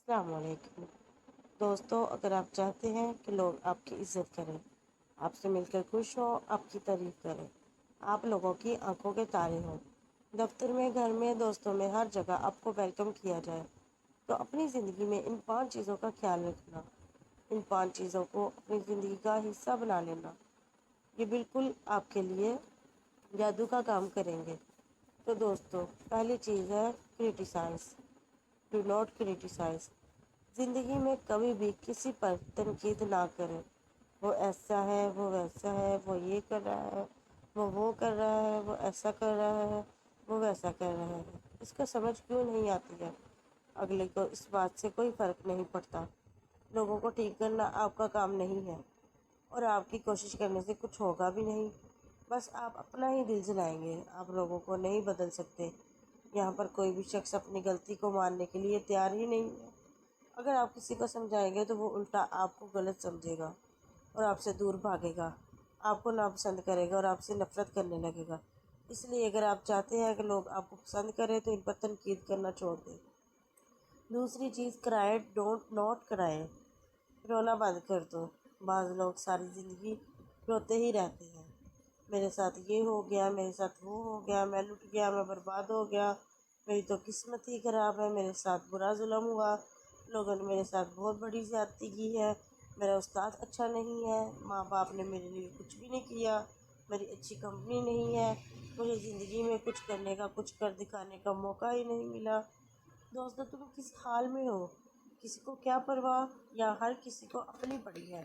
السلام علیکم دوستوں، اگر آپ چاہتے ہیں کہ لوگ آپ کی عزت کریں، آپ سے مل کر خوش ہوں، آپ کی تعریف کریں، آپ لوگوں کی آنکھوں کے تارے ہوں، دفتر میں، گھر میں، دوستوں میں، ہر جگہ آپ کو ویلکم کیا جائے، تو اپنی زندگی میں ان 5 چیزوں کا خیال رکھنا، ان 5 چیزوں کو اپنی زندگی کا حصہ بنا لینا، یہ بالکل آپ کے لیے جادو کا کام کریں گے۔ تو دوستوں، پہلی چیز ہے کرٹیسائز۔ Do not criticise. زندگی میں کبھی بھی کسی پر تنقید نہ کریں، وہ ایسا ہے، وہ ویسا ہے، وہ یہ کر رہا ہے، وہ کر رہا ہے، وہ ایسا کر رہا ہے، وہ ویسا کر رہا ہے۔ اس کا سمجھ کیوں نہیں آتی ہے؟ اگلے کو اس بات سے کوئی فرق نہیں پڑتا۔ لوگوں کو ٹھیک کرنا آپ کا کام نہیں ہے، اور آپ کی کوشش کرنے سے کچھ ہوگا بھی نہیں۔ بس آپ اپنا ہی دل جلائیں گے، آپ لوگوں کو نہیں بدل سکتے۔ یہاں پر کوئی بھی شخص اپنی غلطی کو ماننے کے لیے تیار ہی نہیں ہے۔ اگر آپ کسی کو سمجھائیں گے تو وہ الٹا آپ کو غلط سمجھے گا اور آپ سے دور بھاگے گا، آپ کو ناپسند کرے گا اور آپ سے نفرت کرنے لگے گا۔ اس لیے اگر آپ چاہتے ہیں کہ لوگ آپ کو پسند کریں تو ان پر تنقید کرنا چھوڑ دیں۔ دوسری چیز، کرائے ڈونٹ ناٹ کرائے۔ رونا بند کر دو۔ بعض لوگ ساری زندگی روتے ہی رہتے ہیں، میرے ساتھ یہ ہو گیا، میرے ساتھ وہ ہو گیا، میں لٹ گیا، میں برباد ہو گیا، میری تو قسمت ہی خراب ہے، میرے ساتھ برا ظلم ہوا، لوگوں نے میرے ساتھ بہت بڑی زیادتی کی ہے، میرا استاد اچھا نہیں ہے، ماں باپ نے میرے لیے کچھ بھی نہیں کیا، میری اچھی کمپنی نہیں ہے، مجھے زندگی میں کچھ کرنے کا، کچھ کر دکھانے کا موقع ہی نہیں ملا۔ دوستو، تم کس حال میں ہو؟ کسی کو کیا پرواہ؟ یا ہر کسی کو اپنی پڑی ہے؟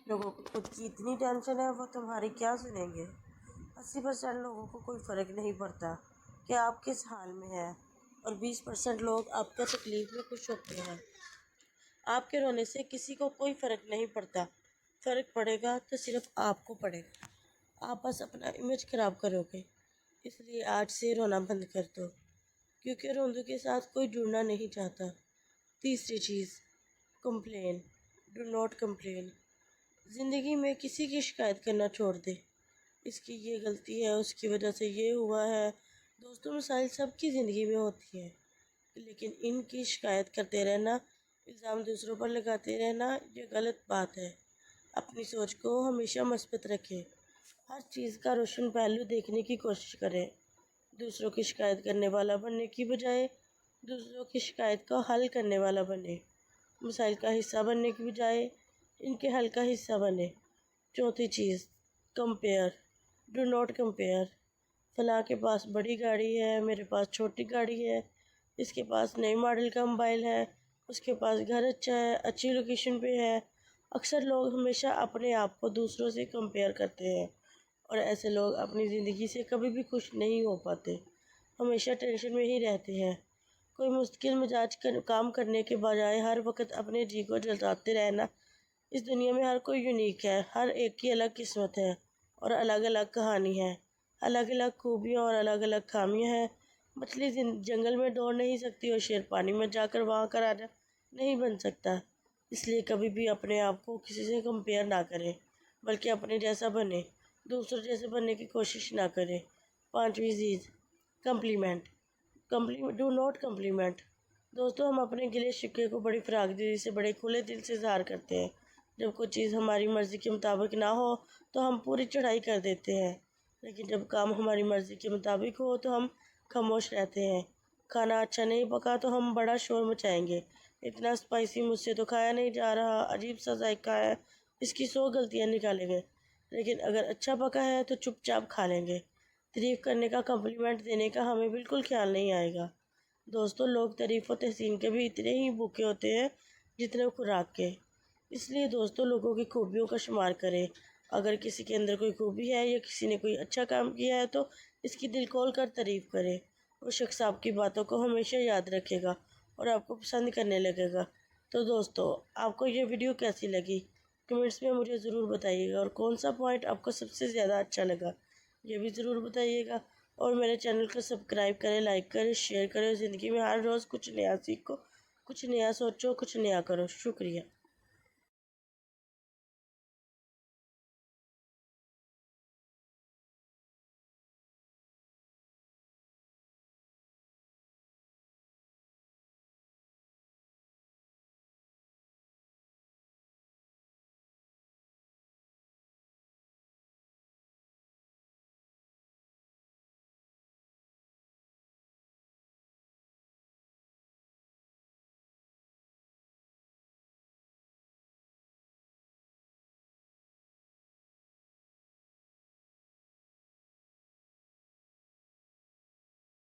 لوگوں کو خود کی اتنی ٹینشن ہے، وہ تمہاری کیا سنیں گے؟ 80% لوگوں کو کوئی فرق نہیں پڑتا کہ آپ کس حال میں ہیں، اور 20% لوگ آپ کا تکلیف میں خوش ہوتے ہیں۔ آپ کے رونے سے کسی کو کوئی فرق نہیں پڑتا، فرق پڑے گا تو صرف آپ کو پڑے گا۔ آپ بس اپنا امیج خراب کرو گے، اس لیے آج سے رونا بند کر دو، کیونکہ روندوں کے ساتھ کوئی جڑنا نہیں چاہتا۔ تیسری چیز، کمپلین۔ Do not complain. زندگی میں کسی کی شکایت کرنا چھوڑ دے، اس کی یہ غلطی ہے، اس کی وجہ سے یہ ہوا ہے۔ دوستوں، مسائل سب کی زندگی میں ہوتی ہیں، لیکن ان کی شکایت کرتے رہنا، الزام دوسروں پر لگاتے رہنا، یہ غلط بات ہے۔ اپنی سوچ کو ہمیشہ مثبت رکھیں، ہر چیز کا روشن پہلو دیکھنے کی کوشش کریں۔ دوسروں کی شکایت کرنے والا بننے کی بجائے دوسروں کی شکایت کو حل کرنے والا بنے۔ مسائل کا حصہ بننے کی بجائے ان کے حل کا حصہ بنے۔ چوتھی چیز، کمپیئر۔ Do not compare. فلاں کے پاس بڑی گاڑی ہے، میرے پاس چھوٹی گاڑی ہے، اس کے پاس نئی ماڈل کا موبائل ہے، اس کے پاس گھر اچھا ہے، اچھی لوکیشن پہ ہے۔ اکثر لوگ ہمیشہ اپنے آپ کو دوسروں سے کمپیئر کرتے ہیں، اور ایسے لوگ اپنی زندگی سے کبھی بھی خوش نہیں ہو پاتے، ہمیشہ ٹینشن میں ہی رہتے ہیں۔ کوئی مستقل مزاج کام کرنے کے بجائے ہر وقت اپنے جی کو جلاتے رہنا۔ اس دنیا میں ہر کوئی یونیک ہے، ہر ایک کی الگ قسمت ہے اور الگ الگ کہانی ہے، الگ الگ خوبیاں اور الگ الگ خامیاں ہیں۔ مچھلی جنگل میں دوڑ نہیں سکتی اور شیر پانی میں جا کر وہاں کا راجا نہیں بن سکتا۔ اس لیے کبھی بھی اپنے آپ کو کسی سے کمپیئر نہ کریں، بلکہ اپنے جیسا بنیں، دوسروں جیسے بننے کی کوشش نہ کریں۔ پانچویں چیز، کمپلیمنٹ۔ Do not complement. دوستوں، ہم اپنے گلے شکوے کو بڑی فراخ دلی سے، بڑے کھلے دل سے اظہار کرتے ہیں۔ جب کوئی چیز ہماری مرضی کے مطابق نہ ہو تو ہم پوری چڑھائی کر دیتے ہیں، لیکن جب کام ہماری مرضی کے مطابق ہو تو ہم خاموش رہتے ہیں۔ کھانا اچھا نہیں پکا تو ہم بڑا شور مچائیں گے، اتنا اسپائسی مجھ سے تو کھایا نہیں جا رہا، عجیب سا ذائقہ ہے، اس کی 100 غلطیاں نکالیں گے۔ لیکن اگر اچھا پکا ہے تو چپ چاپ کھا لیں گے۔ تعریف کرنے کا، کمپلیمنٹ دینے کا ہمیں بالکل خیال نہیں آئے گا۔ دوستوں، لوگ تعریف و تحسین کے بھی اتنے ہی بھوکے ہوتے ہیں جتنے خوراک کے۔ اس لیے دوستوں، لوگوں کی خوبیوں کا شمار کریں۔ اگر کسی کے اندر کوئی خوبی ہے یا کسی نے کوئی اچھا کام کیا ہے تو اس کی دل کھول کر تعریف کریں۔ وہ شخص آپ کی باتوں کو ہمیشہ یاد رکھے گا اور آپ کو پسند کرنے لگے گا۔ تو دوستوں، آپ کو یہ ویڈیو کیسی لگی؟ کمنٹس میں مجھے ضرور بتائیے گا، اور کون سا پوائنٹ آپ کو سب سے زیادہ اچھا لگا یہ بھی ضرور بتائیے گا۔ اور میرے چینل کو سبسکرائب کریں، لائک کریں، شیئر کریں۔ زندگی میں ہر روز کچھ نیا سیکھو، کچھ نیا سوچو، کچھ نیا کرو۔ شکریہ۔